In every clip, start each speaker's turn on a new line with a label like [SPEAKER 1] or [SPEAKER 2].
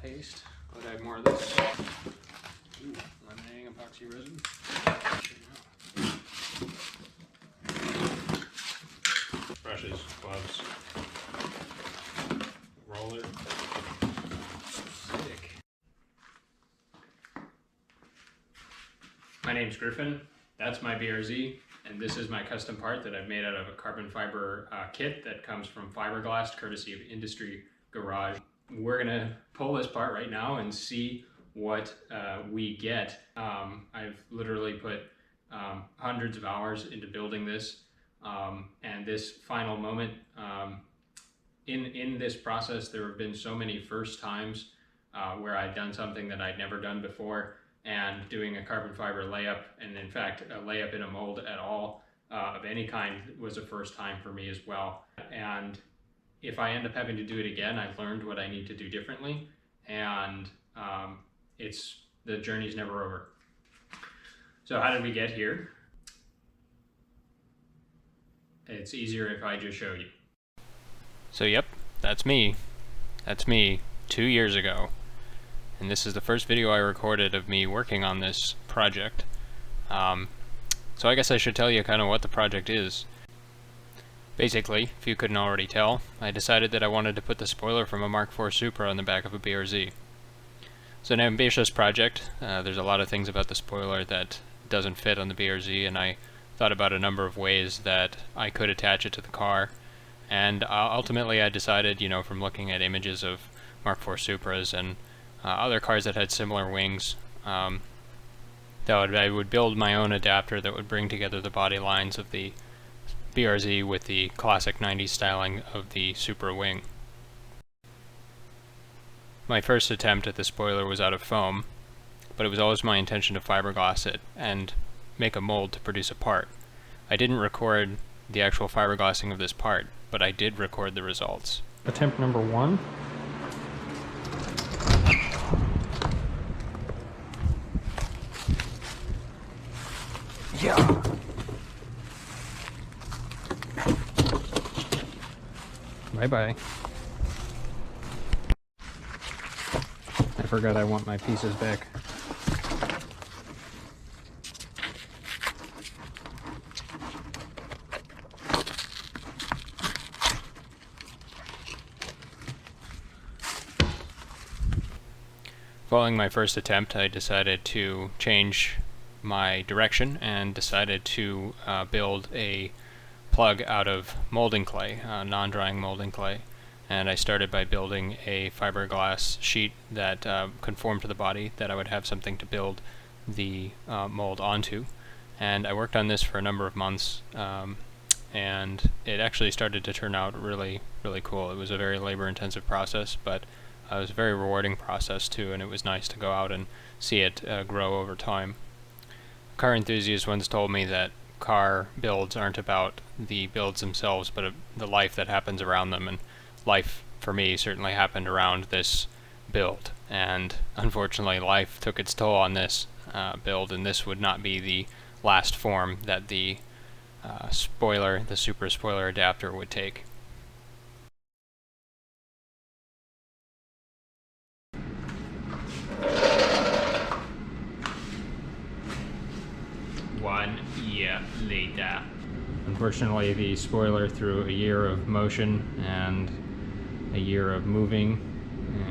[SPEAKER 1] paste. I'll add more of this. Ooh, laminating epoxy resin. Brushes, gloves, roller. Sick. My name's Griffin. That's my BRZ, and this is my custom part that I've made out of a carbon fiber kit that comes from fiberglass, courtesy of Industry Garage. We're gonna pull this part right now and see what we get. I've literally put hundreds of hours into building this, and this final moment, in this process, there have been so many first times where I've done something that I'd never done before, and doing a carbon fiber layup, and in fact a layup in a mold at all of any kind was a first time for me as well. And if I end up having to do it again, I've learned what I need to do differently, and the journey's never over. So how did we get here? It's easier if I just show you. So yep, that's me. That's me 2 years ago. And this is the first video I recorded of me working on this project. So I guess I should tell you kind of what the project is. Basically, if you couldn't already tell, I decided that I wanted to put the spoiler from a Mk4 Supra on the back of a BRZ. It's an ambitious project. There's a lot of things about the spoiler that doesn't fit on the BRZ, and I thought about a number of ways that I could attach it to the car. And ultimately I decided, from looking at images of Mk4 Supras and other cars that had similar wings, that I would build my own adapter that would bring together the body lines of the BRZ with the classic 90s styling of the Supra wing. My first attempt at the spoiler was out of foam, but it was always my intention to fiberglass it and make a mold to produce a part. I didn't record the actual fiberglassing of this part, but I did record the results. Attempt number 1. Yeah. Bye-bye. I forgot I want my pieces back. Following my first attempt, I decided to change my direction and decided to build a plug out of molding clay, non-drying molding clay. And I started by building a fiberglass sheet that conformed to the body, that I would have something to build the mold onto. And I worked on this for a number of months, and it actually started to turn out really, really cool. It was a very labor-intensive process, but it was a very rewarding process too, and it was nice to go out and see it grow over time. Car enthusiast once told me that car builds aren't about the builds themselves, but the life that happens around them, and life for me certainly happened around this build, and unfortunately life took its toll on this build, and this would not be the last form that the spoiler, the Supra spoiler adapter, would take. One year later. Unfortunately, the spoiler, through a year of motion and a year of moving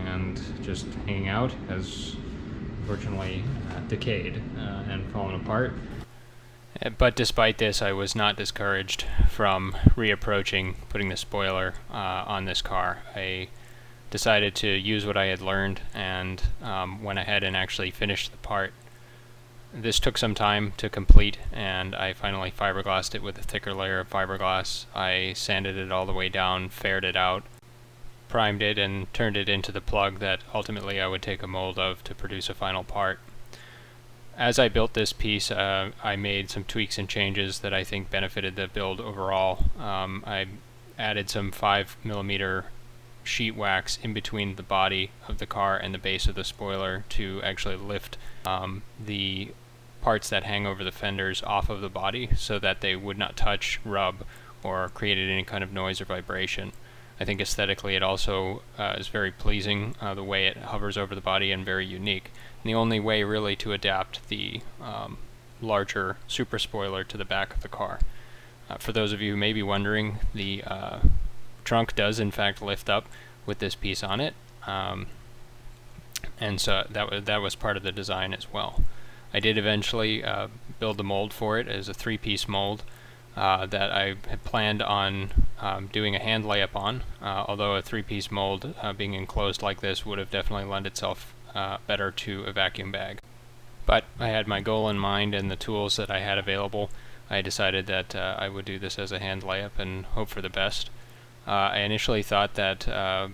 [SPEAKER 1] and just hanging out, has unfortunately decayed and fallen apart. But despite this, I was not discouraged from reapproaching putting the spoiler on this car. I decided to use what I had learned and went ahead and actually finished the part. This took some time to complete, and I finally fiberglassed it with a thicker layer of fiberglass. I sanded it all the way down, faired it out, primed it, and turned it into the plug that ultimately I would take a mold of to produce a final part. As I built this piece, I made some tweaks and changes that I think benefited the build overall. I added some 5mm sheet wax in between the body of the car and the base of the spoiler to actually lift the parts that hang over the fenders off of the body so that they would not touch, rub, or create any kind of noise or vibration. I think aesthetically it also is very pleasing, the way it hovers over the body, and very unique. And the only way really to adapt the larger Supra spoiler to the back of the car. For those of you who may be wondering, the trunk does in fact lift up with this piece on it, and so that was part of the design as well. I did eventually build the mold for it as a 3-piece mold that I had planned on doing a hand layup on, although a 3-piece mold being enclosed like this would have definitely lent itself better to a vacuum bag. But I had my goal in mind and the tools that I had available. I decided that I would do this as a hand layup and hope for the best. I initially thought that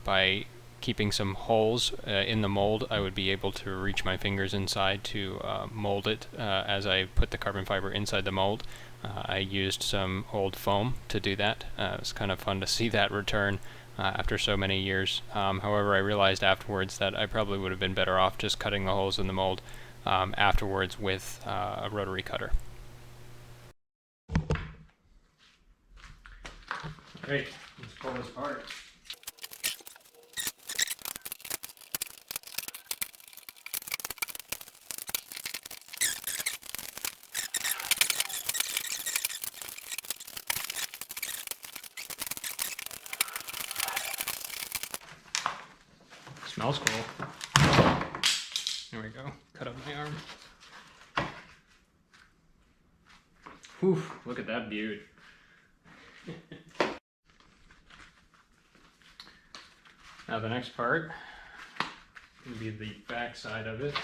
[SPEAKER 1] by keeping some holes in the mold, I would be able to reach my fingers inside to mold it as I put the carbon fiber inside the mold. I used some old foam to do that. It was kind of fun to see that return after so many years. However, I realized afterwards that I probably would have been better off just cutting the holes in the mold afterwards with a rotary cutter. Great, let's pull this apart. Smells cool. There we go. Cut up my arm. Whew, look at that beaut. Now the next part will be the back side of it.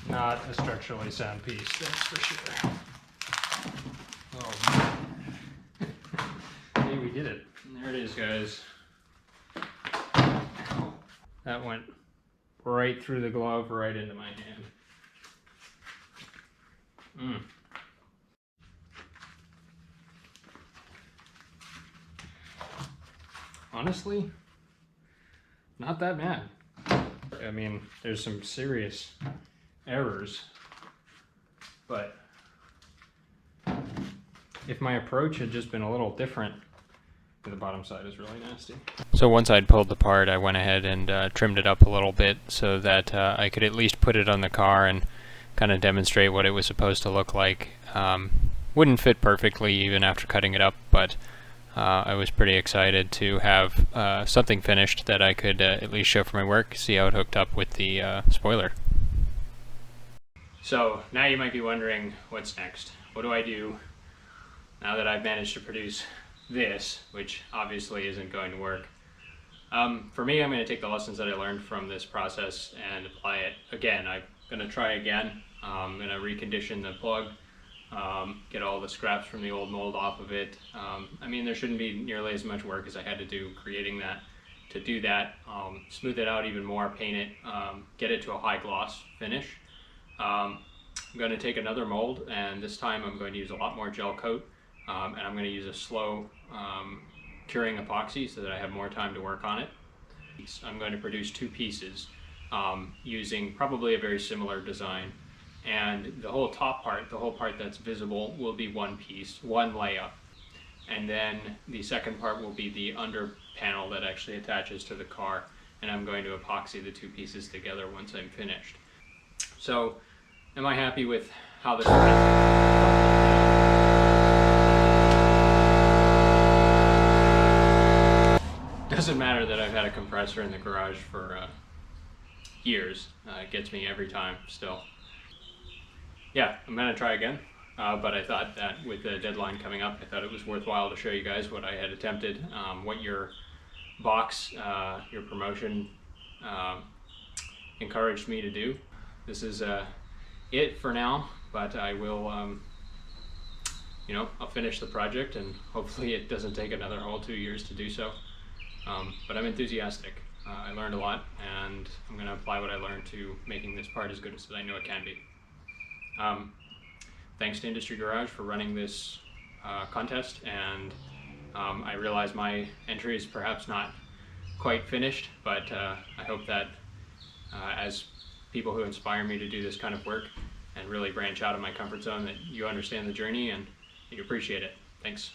[SPEAKER 1] Not a structurally sound piece, that's for sure. Oh man. Hey, we did it. There it is, guys. That went right through the glove, right into my hand. Honestly, not that bad. I mean, there's some serious errors, but if my approach had just been a little different, the bottom side is really nasty. So once I'd pulled the part, I went ahead and trimmed it up a little bit so that I could at least put it on the car and kind of demonstrate what it was supposed to look like. Wouldn't fit perfectly even after cutting it up, but I was pretty excited to have something finished that I could at least show for my work, see how it hooked up with the spoiler. So now you might be wondering, what's next? What do I do now that I've managed to produce this, which obviously isn't going to work? For me, I'm going to take the lessons that I learned from this process and apply it again. I'm going to try again. I'm going to recondition the plug, get all the scraps from the old mold off of it. I mean, there shouldn't be nearly as much work as I had to do creating that. To do that, smooth it out even more, paint it, get it to a high gloss finish. I'm going to take another mold, and this time I'm going to use a lot more gel coat, and I'm going to use a slow curing epoxy so that I have more time to work on it. I'm going to produce 2 pieces using probably a very similar design, and the whole top part, the whole part that's visible, will be one piece, one layup, and then the second part will be the under panel that actually attaches to the car, and I'm going to epoxy the 2 pieces together once I'm finished. So, am I happy with how this went? Doesn't matter that I've had a compressor in the garage for years. It gets me every time still. Yeah, I'm gonna try again. but I thought that with the deadline coming up, I thought it was worthwhile to show you guys what I had attempted, what your box, your promotion encouraged me to do. This is it for now, but I will, I'll finish the project, and hopefully it doesn't take another whole 2 years to do so. But I'm enthusiastic. I learned a lot, and I'm going to apply what I learned to making this part as good as I know it can be. Thanks to Industry Garage for running this contest, and I realize my entry is perhaps not quite finished, but I hope that as people who inspire me to do this kind of work and really branch out of my comfort zone, that you understand the journey and you appreciate it. Thanks.